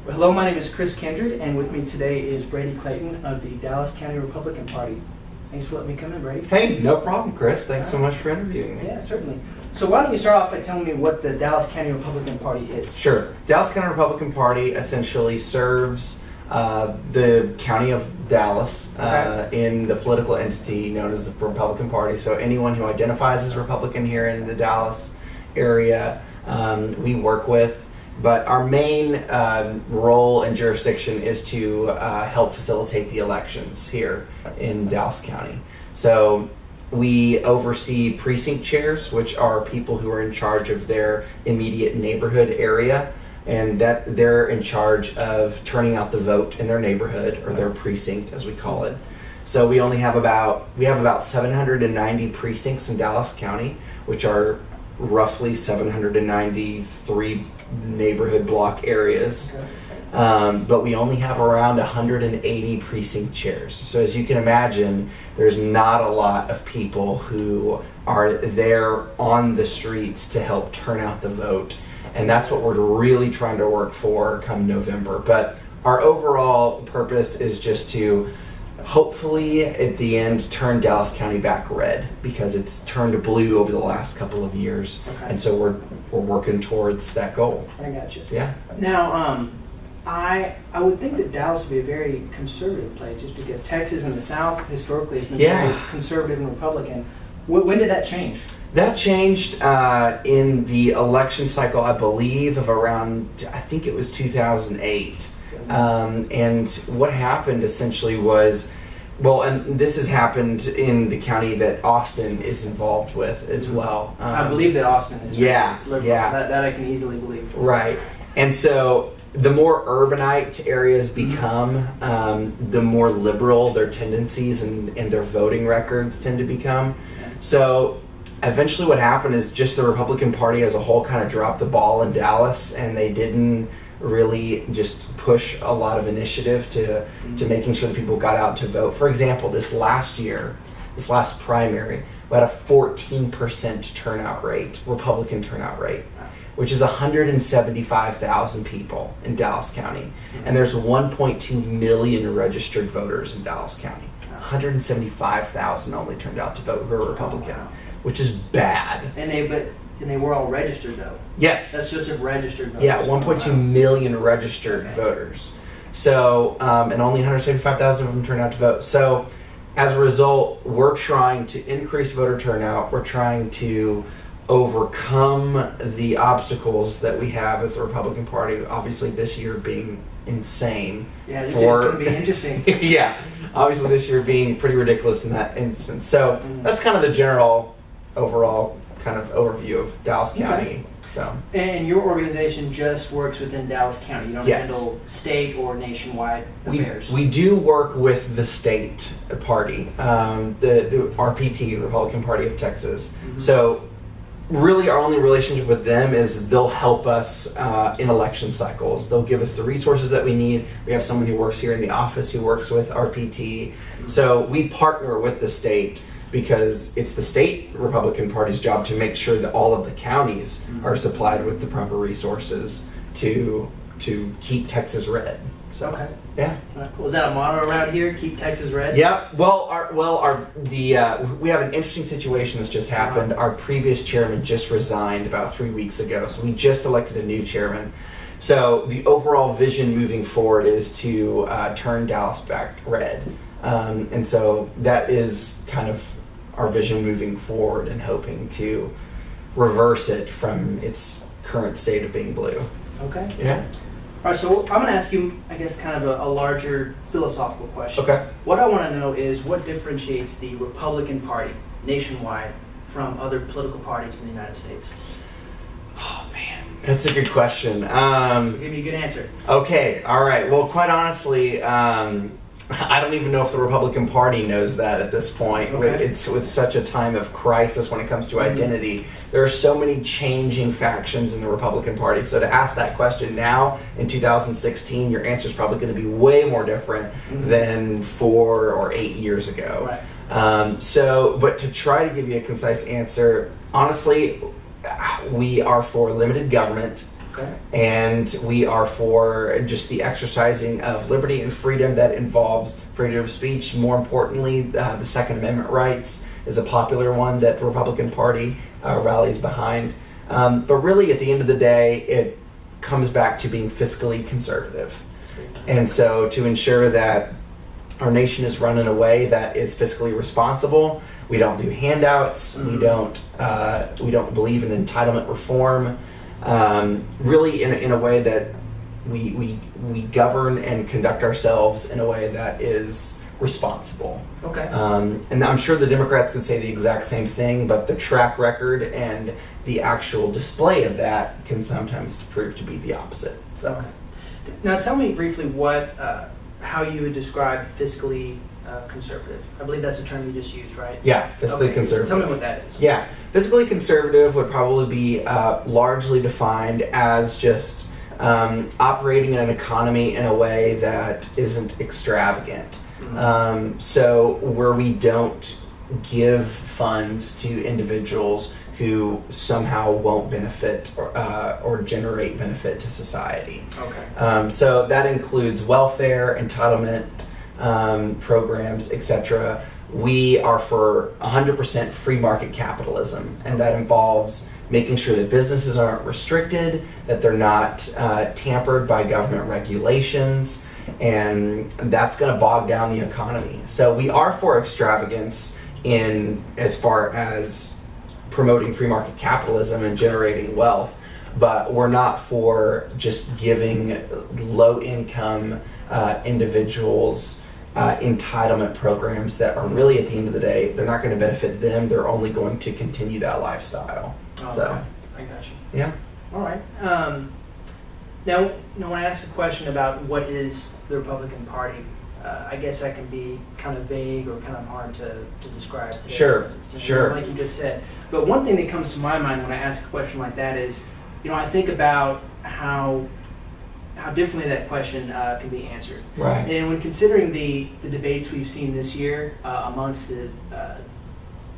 Well, hello, my name is Chris Kindred, and with me today is Brady Clayton of the Dallas County Republican Party. Thanks for letting me come in, Brady. Hey, no problem, Chris. Thanks so much for interviewing me. Yeah, certainly. So why don't you start off by telling me what the Dallas County Republican Party is? Sure. Dallas County Republican Party essentially serves the county of Dallas in the political entity known as the Republican Party. So anyone who identifies as Republican here in the Dallas area, we work with. But our main role and jurisdiction is to help facilitate the elections here in Dallas County. So we oversee precinct chairs, which are people who are in charge of their immediate neighborhood area, and that they're in charge of turning out the vote in their neighborhood, or their precinct as we call it. So we have about 790 precincts in Dallas County, which are roughly 793 neighborhood block areas. But we only have around 180 precinct chairs. So as you can imagine, there's not a lot of people who are there on the streets to help turn out the vote. And that's what we're really trying to work for come November. But our overall purpose is just to hopefully at the end turn Dallas County back red, because it's turned blue over the last couple of years. And so we're working towards that goal. I got you. Yeah. Now, I would think that Dallas would be a very conservative place, just because Texas and the South historically has been very conservative and Republican. When did that change? That changed in the election cycle, I believe, of around, I think it was 2008. And what happened essentially was, well, and this has happened in the county that Austin is involved with as well. I believe that Austin is liberal. Yeah. That I can easily believe. Right. And so the more urbanite areas become, the more liberal their tendencies and their voting records tend to become. So eventually what happened is just the Republican Party as a whole kind of dropped the ball in Dallas, and they didn't really just push a lot of initiative to making sure that people got out to vote. For example, this last primary, we had a 14% turnout rate, Republican turnout rate, which is 175,000 people in Dallas County. And there's 1.2 million registered voters in Dallas County. 175,000 only turned out to vote who are Republican, which is bad. And they were all registered, though. Yes. That's just a registered voters. Yeah, 1.2 million registered voters. So, and only 175,000 of them turned out to vote. So, as a result, we're trying to increase voter turnout. We're trying to overcome the obstacles that we have as the Republican Party, obviously this year being insane. Yeah, this year's going to be interesting. Yeah, obviously this year being pretty ridiculous in that instance. So, that's kind of the general overall kind of overview of Dallas County. Okay. So. And your organization just works within Dallas County. You don't handle state or nationwide affairs. We do work with the state party, the RPT, Republican Party of Texas. So really our only relationship with them is they'll help us in election cycles. They'll give us the resources that we need. We have someone who works here in the office who works with RPT. So we partner with the state, because it's the state Republican Party's job to make sure that all of the counties are supplied with the proper resources to keep Texas red. So, yeah. Was that a motto around here? Keep Texas red? Yep. Well, we have an interesting situation that's just happened. Our previous chairman just resigned about 3 weeks ago, so we just elected a new chairman. So the overall vision moving forward is to turn Dallas back red. And so that is kind of our vision moving forward, and hoping to reverse it from its current state of being blue. Okay. Yeah. All right, so I'm going to ask you, I guess, kind of a larger philosophical question. Okay. What I want to know is what differentiates the Republican Party nationwide from other political parties in the United States? Oh, man. That's a good question. So give me a good answer. Okay. All right. Well, quite honestly, I don't even know if the Republican Party knows that at this point. It's with such a time of crisis when it comes to identity. There are so many changing factions in the Republican Party. So to ask that question now in 2016, your answer is probably going to be way more different than 4 or 8 years ago. Right. But to try to give you a concise answer, honestly, we are for limited government. Okay. And we are for just the exercising of liberty and freedom that involves freedom of speech. More importantly, the Second Amendment rights is a popular one that the Republican Party rallies behind. But really, at the end of the day, it comes back to being fiscally conservative. And so to ensure that our nation is run in a way that is fiscally responsible, we don't do handouts, we don't believe in entitlement reform, really in a way that we govern and conduct ourselves in a way that is responsible. Okay. And I'm sure the Democrats could say the exact same thing, but the track record and the actual display of that can sometimes prove to be the opposite. So. Okay. Now tell me briefly how you would describe fiscally conservative. I believe that's the term you just used, right? Yeah, fiscally conservative. So tell me what that is. Yeah, fiscally conservative would probably be largely defined as just operating an economy in a way that isn't extravagant. Mm-hmm. So where we don't give funds to individuals who somehow won't benefit or generate benefit to society. Okay. So that includes welfare, entitlement programs, etc. We are for 100% free market capitalism, and that involves making sure that businesses aren't restricted, that they're not tampered by government regulations, and that's going to bog down the economy. So we are for extravagance in as far as promoting free market capitalism and generating wealth, but we're not for just giving low-income individuals entitlement programs that are really, at the end of the day, they're not going to benefit them, they're only going to continue that lifestyle. Okay. So, I got you. Yeah. All right. Now, when I ask a question about what is the Republican Party, I guess that can be kind of vague or kind of hard to describe today. Sure. Like you just said. But one thing that comes to my mind when I ask a question like that is, I think about how differently that question can be answered. Right. And when considering the debates we've seen this year amongst the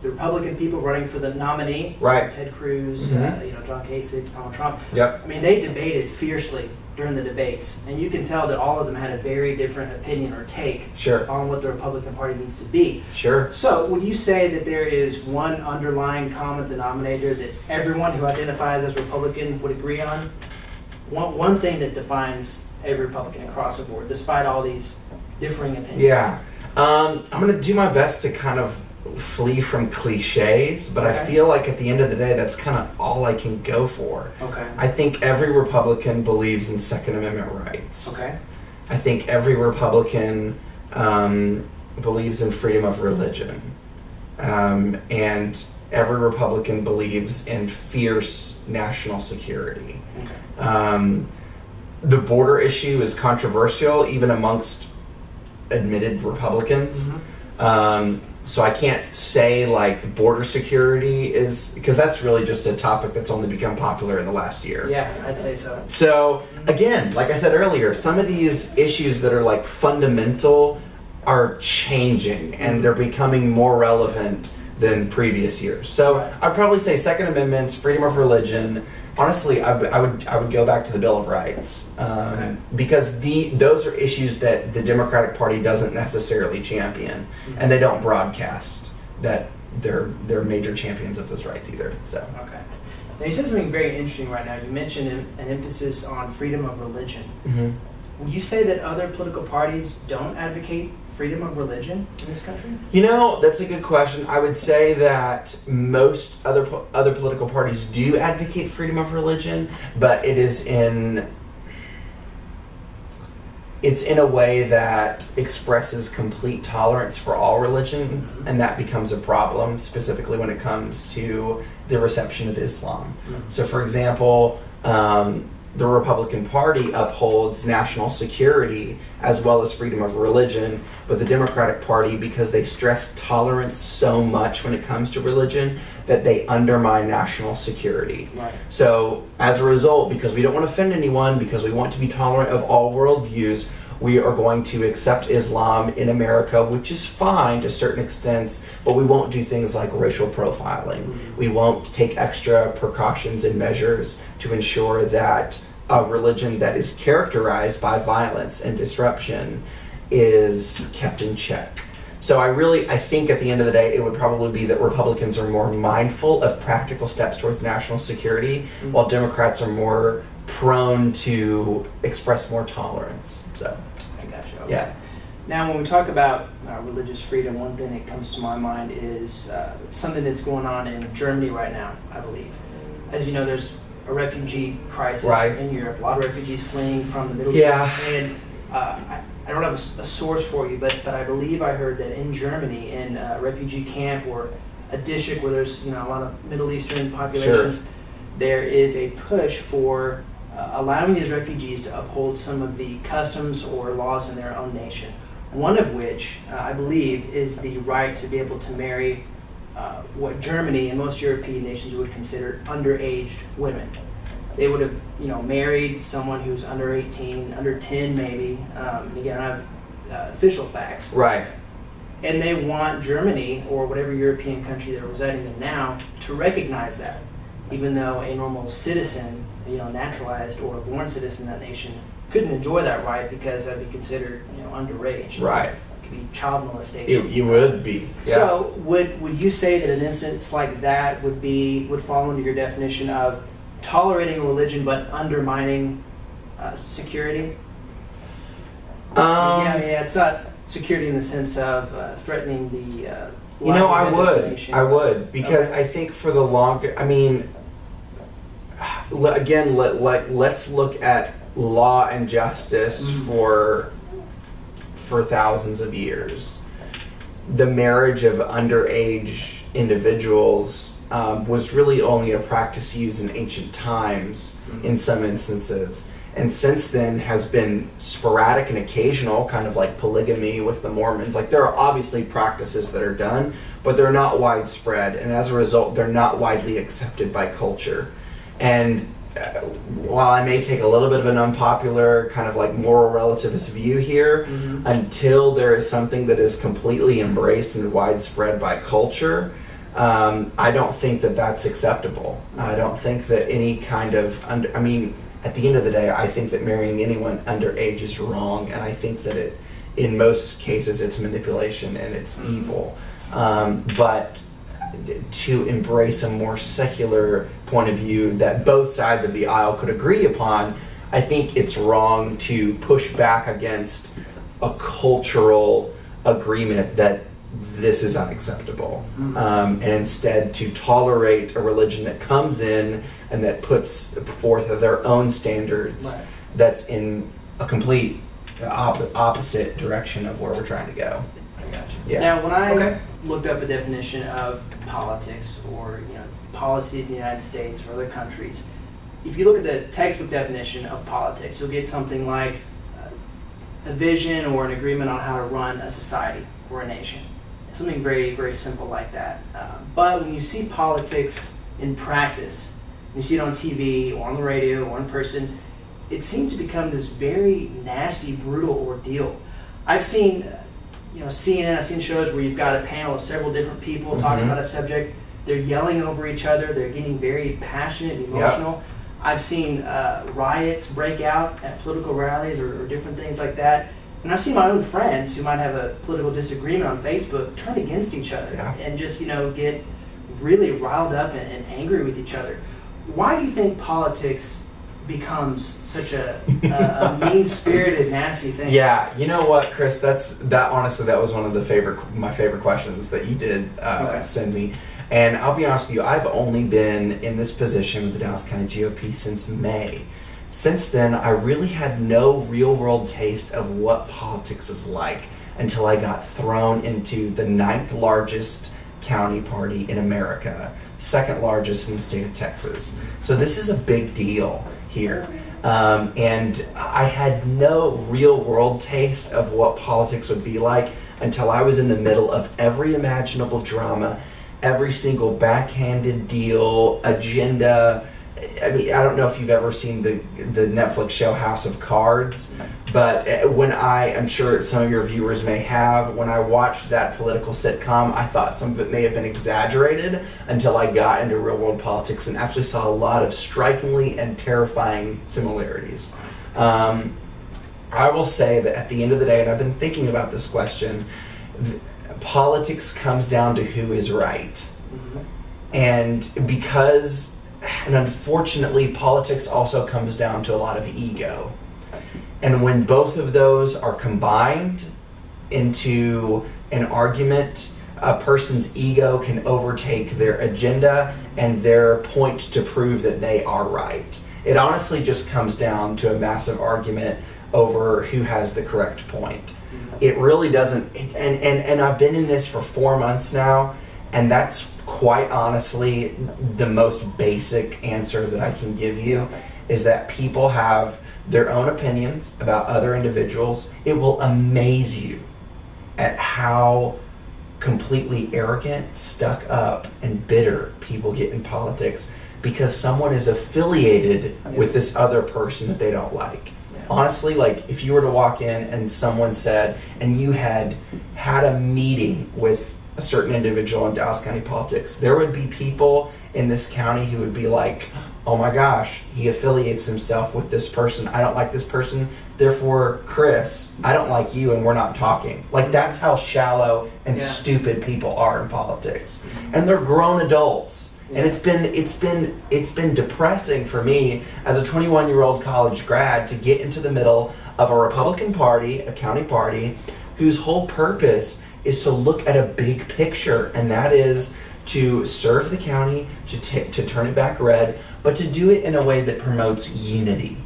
Republican people running for the nominee, right, Ted Cruz, mm-hmm. John Kasich, Donald Trump. Yep. I mean, they debated fiercely during the debates, and you can tell that all of them had a very different opinion or take on what the Republican Party needs to be. Sure. So would you say that there is one underlying common denominator that everyone who identifies as Republican would agree on? One thing that defines every Republican across the board, despite all these differing opinions? Yeah. I'm going to do my best to kind of flee from cliches, but I feel like at the end of the day, that's kind of all I can go for. Okay. I think every Republican believes in Second Amendment rights. Okay. I think every Republican believes in freedom of religion. And every Republican believes in fierce national security. Okay. The border issue is controversial, even amongst admitted Republicans. Mm-hmm. So I can't say like border security is, because that's really just a topic that's only become popular in the last year. Yeah, I'd say so. So again, like I said earlier, some of these issues that are like fundamental are changing and they're becoming more relevant than previous years. So I'd probably say Second Amendment, freedom of religion. Honestly, I would go back to the Bill of Rights because those are issues that the Democratic Party doesn't necessarily champion, and they don't broadcast that they're major champions of those rights either. So okay. Now you said something very interesting right now. You mentioned an emphasis on freedom of religion. Mm-hmm. Would you say that other political parties don't advocate freedom of religion in this country? That's a good question. I would say that most other political parties do advocate freedom of religion, but it's in a way that expresses complete tolerance for all religions, and that becomes a problem, specifically when it comes to the reception of Islam. Mm-hmm. So, for example, the Republican Party upholds national security as well as freedom of religion, but the Democratic Party, because they stress tolerance so much when it comes to religion, that they undermine national security. Right. So as a result, because we don't want to offend anyone, because we want to be tolerant of all worldviews, we are going to accept Islam in America, which is fine to certain extents, but we won't do things like racial profiling. We won't take extra precautions and measures to ensure that a religion that is characterized by violence and disruption is kept in check. So I think at the end of the day, it would probably be that Republicans are more mindful of practical steps towards national security, while Democrats are more prone to express more tolerance. So, I gotcha. Okay. Yeah. Now, when we talk about religious freedom, one thing that comes to my mind is something that's going on in Germany right now, I believe. As you know, there's a refugee crisis in Europe. A lot of refugees fleeing from the Middle East. And I don't have a source for you, but I believe I heard that in Germany, in a refugee camp or a district where there's a lot of Middle Eastern populations, there is a push for allowing these refugees to uphold some of the customs or laws in their own nation. One of which, I believe, is the right to be able to marry what Germany and most European nations would consider underaged women. They would have, married someone who's under 18, under 10 maybe. Again, I have official facts. Right. And they want Germany, or whatever European country they're residing in now, to recognize that. Even though a normal citizen, naturalized or a born citizen of that nation, couldn't enjoy that right because that'd be considered, underage. Right. It could be child molestation. You would be. Yeah. So would you say that an instance like that would fall under your definition of tolerating a religion but undermining security? It's not security in the sense of threatening the I would, because I think for the longer, again, let's look at law and justice for thousands of years. The marriage of underage individuals was really only a practice used in ancient times in some instances, and since then has been sporadic and occasional, kind of like polygamy with the Mormons. Like, there are obviously practices that are done, but they're not widespread, and as a result they're not widely accepted by culture. And while I may take a little bit of an unpopular kind of like moral relativist view here, until there is something that is completely embraced and widespread by culture, I don't think that that's acceptable. I don't think that any kind of at the end of the day, I think that marrying anyone underage is wrong, and I think that in most cases it's manipulation and it's evil. But to embrace a more secular point of view that both sides of the aisle could agree upon, I think it's wrong to push back against a cultural agreement that this is unacceptable, and instead to tolerate a religion that comes in and that puts forth their own standards that's in a complete opposite direction of where we're trying to go. I got you. Yeah. Now, when I looked up a definition of politics or policies in the United States or other countries, if you look at the textbook definition of politics, you'll get something like a vision or an agreement on how to run a society or a nation. Something very, very simple like that. But when you see politics in practice, when you see it on TV or on the radio or in person, it seems to become this very nasty, brutal ordeal. I've seen, CNN, I've seen shows where you've got a panel of several different people talking about a subject. They're yelling over each other. They're getting very passionate and emotional. Yep. I've seen riots break out at political rallies or different things like that. And I've seen my own friends who might have a political disagreement on Facebook turn against each other and just, get really riled up and angry with each other. Why do you think politics becomes such a mean-spirited, nasty thing? Yeah, you know what, Chris? Honestly, that was one of my favorite questions that you did send me. And I'll be honest with you, I've only been in this position with the Dallas County GOP since May. Since then, I really had no real-world taste of what politics is like until I got thrown into the 9th largest county party in America, 2nd largest in the state of Texas. So this is a big deal here. And I had no real-world taste of what politics would be like until I was in the middle of every imaginable drama, every single backhanded deal, agenda, I mean, I don't know if you've ever seen the Netflix show House of Cards, but I'm sure some of your viewers may have, when I watched that political sitcom, I thought some of it may have been exaggerated until I got into real world politics and actually saw a lot of strikingly and terrifying similarities. I will say that at the end of the day, and I've been thinking about this question, politics comes down to who is right. And unfortunately, politics also comes down to a lot of ego. And when both of those are combined into an argument, a person's ego can overtake their agenda and their point to prove that they are right. It honestly just comes down to a massive argument over who has the correct point. It really doesn't, and I've been in this for 4 months now, and that's quite honestly the most basic answer that I can give you, is that people have their own opinions about other individuals. It will amaze you at how completely arrogant, stuck up, and bitter people get in politics because someone is affiliated with this other person that they don't like. Honestly, like if you were to walk in and someone said, and you had a meeting with a certain individual in Dallas County politics, there would be people in this county who would be like, oh my gosh, he affiliates himself with this person. I don't like this person. Therefore, Chris, I don't like you and we're not talking. Like that's how shallow and stupid people are in politics. And they're grown adults. And it's been depressing for me as a 21-year-old college grad to get into the middle of a Republican Party, a county party, whose whole purpose is to look at a big picture, and that is to serve the county, to turn it back red, but to do it in a way that promotes unity.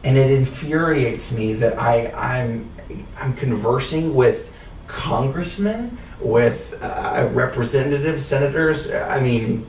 And it infuriates me that I'm conversing with congressmen, with representatives, senators, I mean,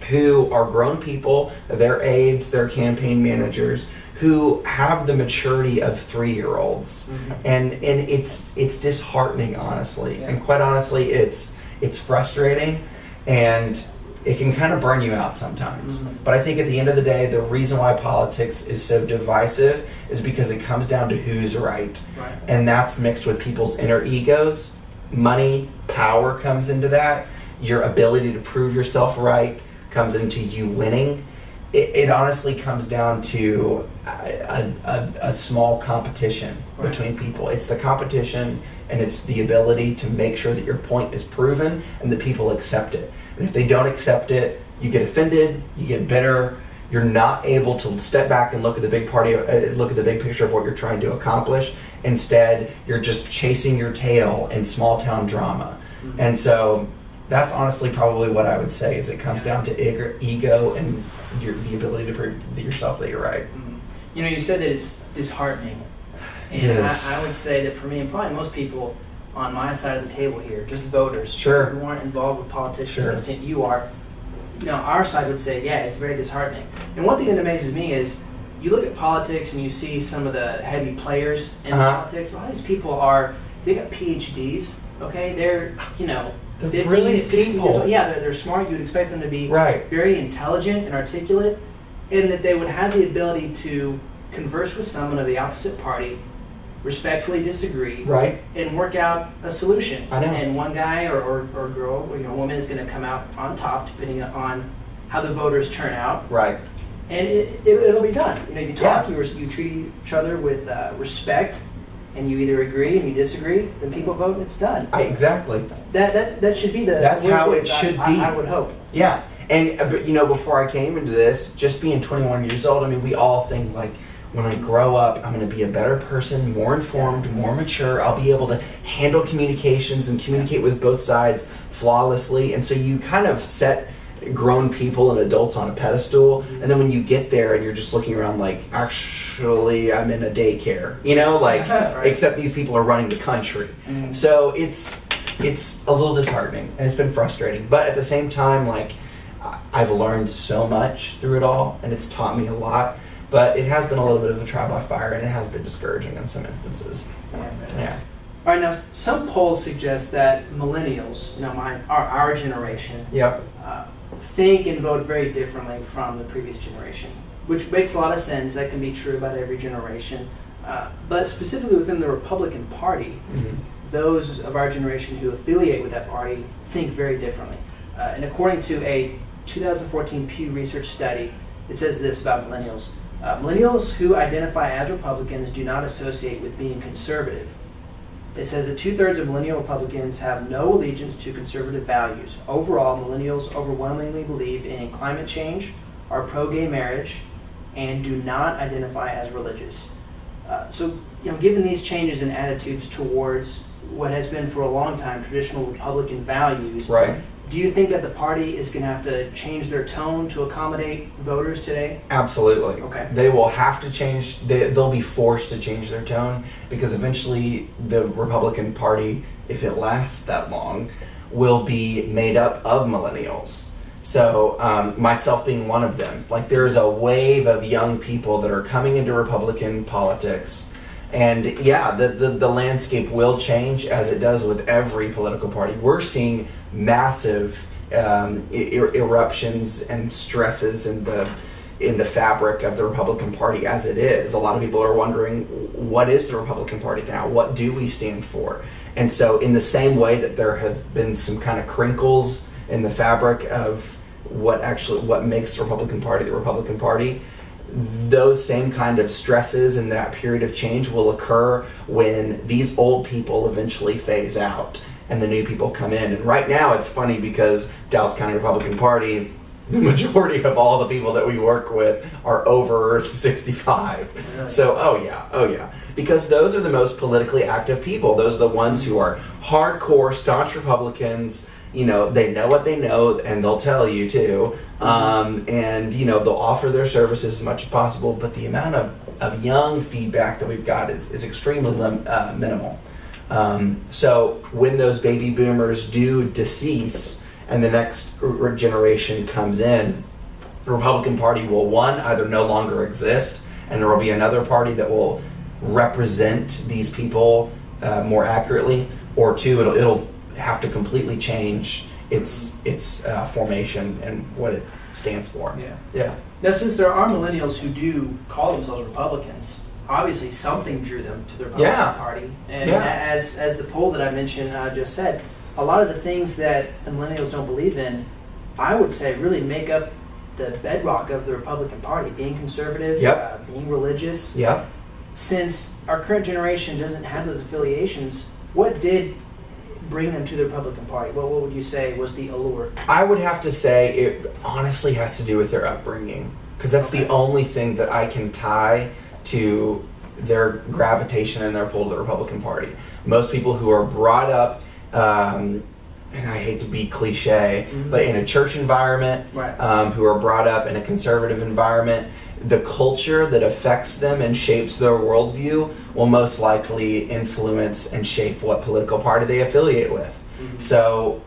who are grown people, their aides, their campaign managers, who have the maturity of 3-year-olds. And it's disheartening, honestly. And quite honestly, it's frustrating, and it can kind of burn you out sometimes. But I think at the end of the day, the reason why politics is so divisive is because it comes down to who's right. And that's mixed with people's inner egos. Money, power comes into that. Your ability to prove yourself right comes into you winning. It honestly comes down to a small competition between people. It's the competition, and it's the ability to make sure that your point is proven and that people accept it. And if they don't accept it, you get offended, you get bitter. You're not able to step back and look at the big picture of what you're trying to accomplish. Instead, you're just chasing your tail in small town drama. And so that's honestly probably what I would say, is it comes down to ego and the ability to prove to yourself that you're right. You know, you said that it's disheartening. And I would say that for me, and probably most people on my side of the table here, just voters who aren't involved with politics to the extent you are, you know, our side would say, yeah, it's very disheartening. And one thing that amazes me is you look at politics and you see some of the heavy players in politics. A lot of these people they got PhDs, okay? They're, you know, they're 50, brilliant 60 people. years old. Yeah, they're smart. You'd expect them to be very intelligent and articulate, and that they would have the ability to converse with someone of the opposite party, respectfully disagree, and work out a solution. I know. And one guy or girl, or, you know, woman is going to come out on top, depending on how the voters turn out. And it'll be done. You know, you talk, you treat each other with respect, and you either agree and you disagree, then people vote and it's done. Exactly. That should be that's how it should be. I would hope. Yeah. And but, you know, before I came into this, just being 21 years old, I mean, we all think like, when I grow up, I'm going to be a better person, more informed, more mature. I'll be able to handle communications and communicate with both sides flawlessly. And so you kind of set grown people and adults on a pedestal. And then when you get there and you're just looking around like, actually, I'm in a daycare, you know, like, except these people are running the country. So it's a little disheartening, and it's been frustrating. But at the same time, like, I've learned so much through it all, and it's taught me a lot. But it has been a little bit of a trial by fire, and it has been discouraging in some instances. Yeah. All right, now some polls suggest that millennials, you know, our generation, think and vote very differently from the previous generation, which makes a lot of sense. That can be true about every generation. But specifically within the Republican Party, those of our generation who affiliate with that party think very differently. And according to a 2014 Pew Research study, it says this about millennials. Millennials who identify as Republicans do not associate with being conservative. It says that 2/3 of millennial Republicans have no allegiance to conservative values. Overall, millennials overwhelmingly believe in climate change, are pro-gay marriage, and do not identify as religious. So, given these changes in attitudes towards what has been for a long time traditional Republican values, Right. do you think that the party is going to have to change their tone to accommodate voters today? Absolutely. Okay. They will have to change, they'll be forced to change their tone because eventually the Republican Party, if it lasts that long, will be made up of millennials. So myself being one of them, like there's a wave of young people that are coming into Republican politics. And yeah, the landscape will change as it does with every political party. We're seeing massive eruptions and stresses in the fabric of the Republican Party as it is. A lot of people are wondering, what is the Republican Party now? What do we stand for? And so in the same way that there have been some kind of crinkles in the fabric of what makes the Republican Party, those same kind of stresses and that period of change will occur when these old people eventually phase out and the new people come in. And right now it's funny because Dallas County Republican Party, the majority of all the people that we work with are over 65. So, oh yeah. Because those are the most politically active people. Those are the ones who are hardcore, staunch Republicans. They know what they know, and they'll tell you too. And they'll offer their services as much as possible. But the amount of young feedback that we've got is extremely minimal. So when those baby boomers do decease and the next generation comes in, the Republican Party will, one, either no longer exist, and there will be another party that will represent these people more accurately, or two, it'll have to completely change its formation and what it stands for. Yeah. Now, since there are millennials who do call themselves Republicans, obviously something drew them to the Republican Party. And as the poll that I mentioned just said, a lot of the things that the millennials don't believe in, I would say, really make up the bedrock of the Republican Party. Being conservative, being religious. Since our current generation doesn't have those affiliations, what did bring them to the Republican Party? What would you say was the allure? I would have to say it honestly has to do with their upbringing, because that's the only thing that I can tie to their gravitation and their pull to the Republican Party. Most people who are brought up, and I hate to be cliche, but in a church environment, who are brought up in a conservative environment, the culture that affects them and shapes their worldview will most likely influence and shape what political party they affiliate with. So,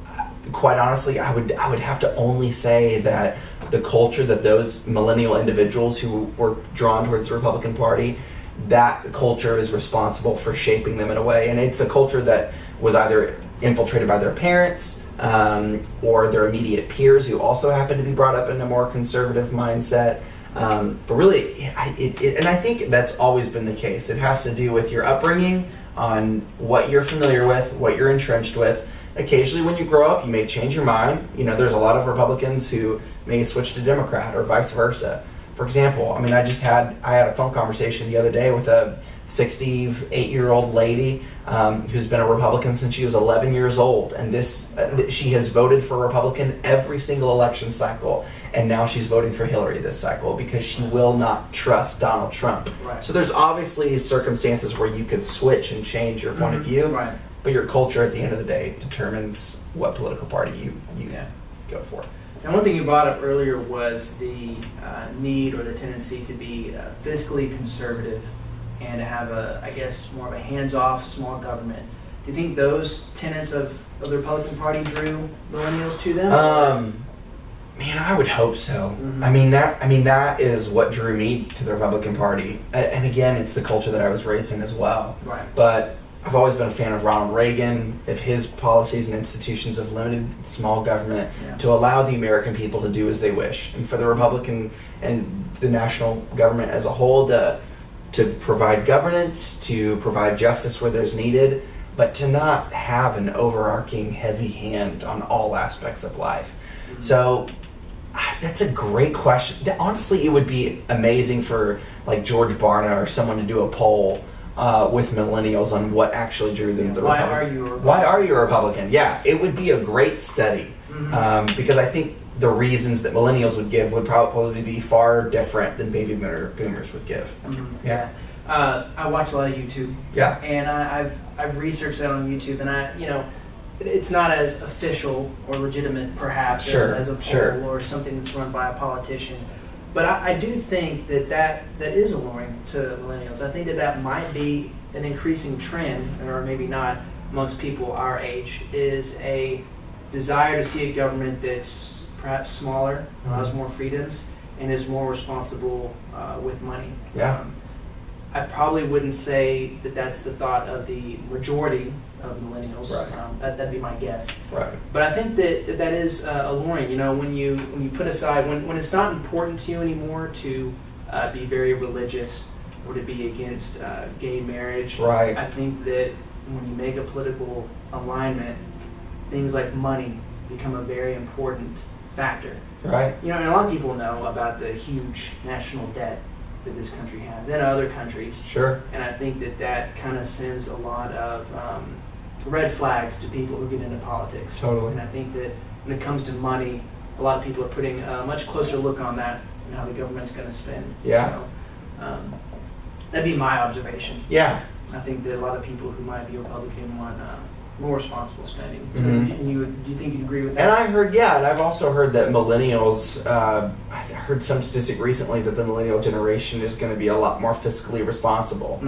quite honestly, I would have to only say that the culture that those millennial individuals who were drawn towards the Republican Party, that culture is responsible for shaping them in a way. And it's a culture that was either infiltrated by their parents or their immediate peers who also happen to be brought up in a more conservative mindset. But really, and I think that's always been the case. It has to do with your upbringing, on what you're familiar with, what you're entrenched with. Occasionally when you grow up, you may change your mind. There's a lot of Republicans who may switch to Democrat or vice versa. For example, I had a phone conversation the other day with a 68-year-old lady who's been a Republican since she was 11 years old, and she has voted for Republican every single election cycle, and now she's voting for Hillary this cycle because she will not trust Donald Trump. So there's obviously circumstances where you could switch and change your point of view, but your culture at the end of the day determines what political party you go for. Now, one thing you brought up earlier was the need or the tendency to be fiscally conservative and to have more of a hands-off small government. Do you think those tenets of the Republican Party drew millennials to them? Man, I would hope so. I mean that is what drew me to the Republican Party. And again, it's the culture that I was raised in as well. But I've always been a fan of Ronald Reagan, of his policies and institutions of limited small government to allow the American people to do as they wish, and for the Republican and the national government as a whole to provide governance, to provide justice where there's needed, but to not have an overarching heavy hand on all aspects of life. So that's a great question. Honestly, it would be amazing for like George Barna or someone to do a poll with millennials on what actually drew them to the Republican. Why are you a Republican? Yeah, it would be a great study because I think the reasons that millennials would give would probably be far different than baby boomers would give. Yeah. I watch a lot of YouTube. Yeah. And I've researched that on YouTube, and it's not as official or legitimate perhaps as a poll or something that's run by a politician. But I do think that is alluring to millennials. I think that might be an increasing trend, or maybe not, amongst people our age, is a desire to see a government that's perhaps smaller, allows more freedoms, and is more responsible with money. Yeah. I probably wouldn't say that that's the thought of the majority of millennials. Right. That'd be my guess. Right. But I think that is alluring. You know, when you put aside when it's not important to you anymore to be very religious or to be against gay marriage. Right. I think that when you make a political alignment, things like money become a very important factor. Right. You know, and a lot of people know about the huge national debt that this country has and other countries. Sure. And I think that kind of sends a lot of red flags to people who get into politics. Totally. And I think that when it comes to money, a lot of people are putting a much closer look on that and how the government's going to spend. Yeah. So that'd be my observation. Yeah. I think that a lot of people who might be Republican want more responsible spending. Mm-hmm. And do you think you'd agree with that? And I heard, and I've also heard that millennials, I heard some statistic recently that the millennial generation is going to be a lot more fiscally responsible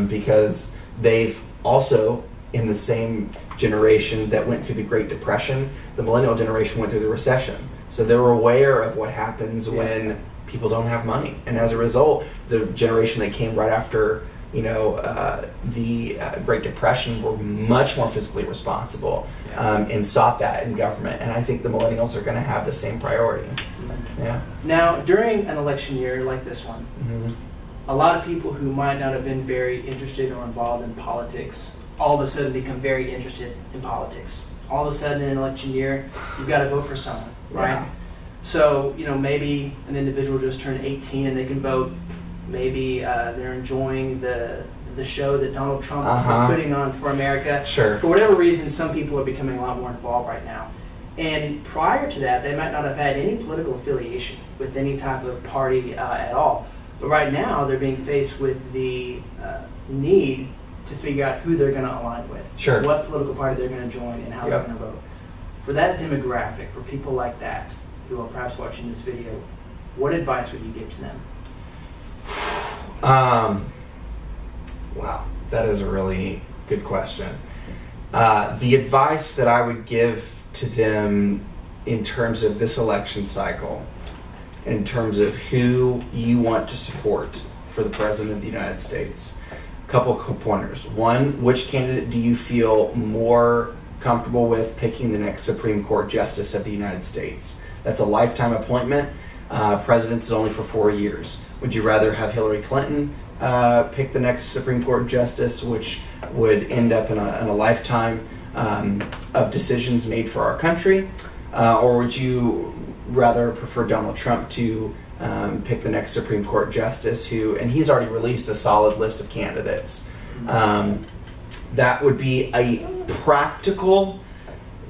because they've also, in the same generation that went through the Great Depression, the millennial generation went through the recession. So they're aware of what happens when people don't have money. And as a result, the generation that came right after the Great Depression were much more fiscally responsible and sought that in government. And I think the millennials are going to have the same priority. Yeah. Now, during an election year like this one, a lot of people who might not have been very interested or involved in politics all of a sudden become very interested in politics. All of a sudden in an election year, you've got to vote for someone, right? Yeah. So, maybe an individual just turned 18 and they can vote. Maybe they're enjoying the show that Donald Trump is putting on for America. Sure. For whatever reason, some people are becoming a lot more involved right now. And prior to that, they might not have had any political affiliation with any type of party at all. But right now, they're being faced with the need to figure out who they're going to align with. Sure. What political party they're going to join and how they're going to vote. For that demographic, for people like that who are perhaps watching this video, what advice would you give to them? Wow, that is a really good question. The advice that I would give to them in terms of this election cycle, in terms of who you want to support for the President of the United States, a couple of pointers. One, which candidate do you feel more comfortable with picking the next Supreme Court Justice of the United States? That's a lifetime appointment. President is only for 4 years. Would you rather have Hillary Clinton pick the next Supreme Court Justice, which would end up in a lifetime of decisions made for our country? Or would you rather prefer Donald Trump to pick the next Supreme Court Justice, and he's already released a solid list of candidates? That would be a practical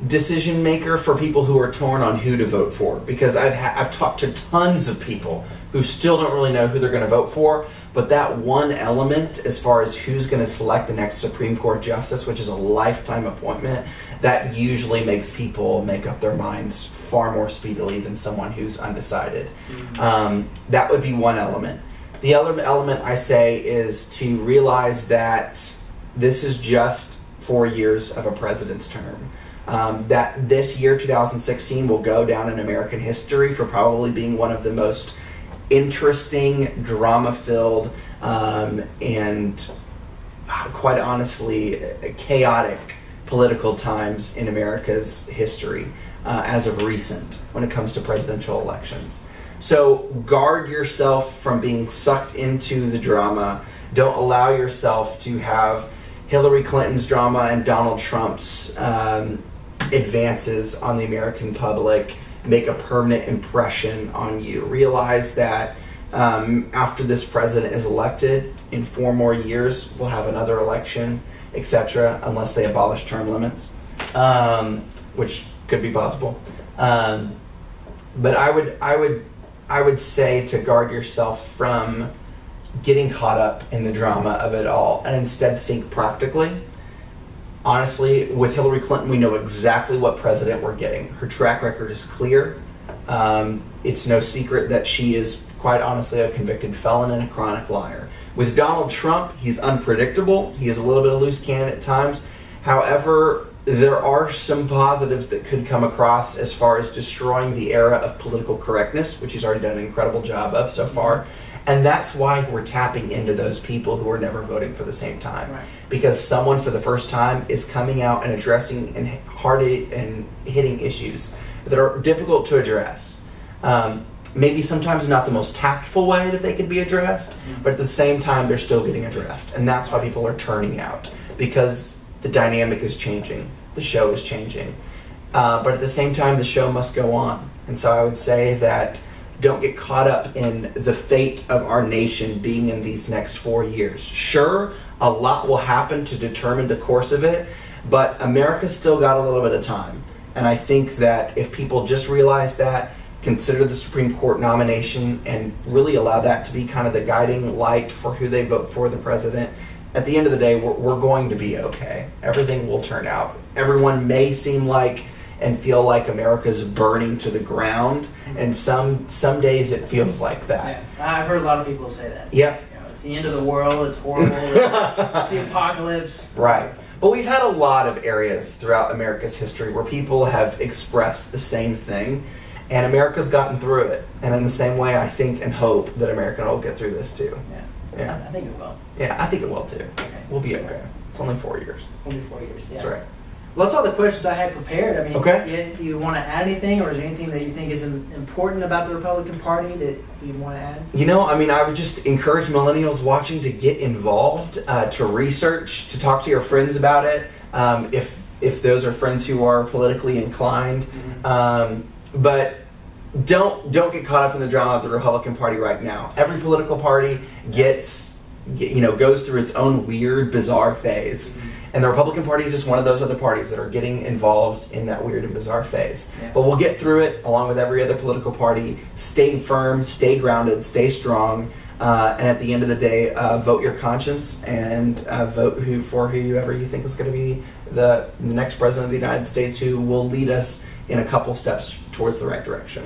decision maker for people who are torn on who to vote for, because I've talked to tons of people who still don't really know who they're going to vote for, but that one element as far as who's going to select the next Supreme Court Justice, which is a lifetime appointment, that usually makes people make up their minds far more speedily than someone who's undecided. That would be one element. The other element I say is to realize that this is just 4 years of a president's term. That this year, 2016, will go down in American history for probably being one of the most interesting, drama-filled, and quite honestly, chaotic political times in America's history as of recent when it comes to presidential elections. So guard yourself from being sucked into the drama. Don't allow yourself to have Hillary Clinton's drama and Donald Trump's advances on the American public make a permanent impression on you. Realize that after this president is elected, in 4 more years, we'll have another election, etc., unless they abolish term limits, which could be possible. But I would say to guard yourself from getting caught up in the drama of it all, and instead think practically. Honestly, with Hillary Clinton, we know exactly what president we're getting. Her track record is clear. It's no secret that she is, quite honestly, a convicted felon and a chronic liar. With Donald Trump, he's unpredictable. He is a little bit of a loose cannon at times. However, there are some positives that could come across as far as destroying the era of political correctness, which he's already done an incredible job of so far. And that's why we're tapping into those people who are never voting for the same time. Right. Because someone for the first time is coming out and addressing and hitting issues that are difficult to address. Maybe sometimes not the most tactful way that they could be addressed, but at the same time they're still getting addressed. And that's why people are turning out, because the dynamic is changing, the show is changing. But at the same time, the show must go on. And so I would say that don't get caught up in the fate of our nation being in these next 4 years. Sure, a lot will happen to determine the course of it, but America's still got a little bit of time. And I think that if people just realize that, consider the Supreme Court nomination, and really allow that to be kind of the guiding light for who they vote for the president, at the end of the day, we're going to be okay. Everything will turn out. Everyone may seem like and feel like America's burning to the ground, and some days it feels like that. Yeah, I've heard a lot of people say that. Yep. You know, it's the end of the world, it's horrible, it's the apocalypse. Right. But we've had a lot of areas throughout America's history where people have expressed the same thing, and America's gotten through it. And in the same way, I think and hope that America will get through this too. Yeah. I think it will. Yeah, I think it will too. Okay. We'll be okay. It's only 4 years. Only 4 years, yeah. That's right. Well, that's all the questions I had prepared. I mean, okay. You want to add anything, or is there anything that you think is important about the Republican Party that you want to add? You know, I mean, I would just encourage millennials watching to get involved, to research, to talk to your friends about it, if those are friends who are politically inclined. Mm-hmm. But don't get caught up in the drama of the Republican Party right now. Every political party goes through its own weird, bizarre phase. Mm-hmm. And the Republican Party is just one of those other parties that are getting involved in that weird and bizarre phase. Yeah. But we'll get through it along with every other political party. Stay firm, stay grounded, stay strong, and at the end of the day, vote your conscience and vote for whoever you think is going to be the next president of the United States, who will lead us in a couple steps towards the right direction.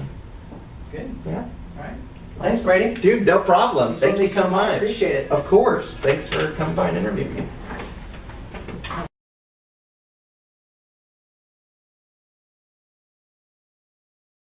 Good. Yeah. All right. Thanks, Brady. Dude, no problem. Thank you so much. Appreciate it. Of course. Thanks for coming by and interviewing me.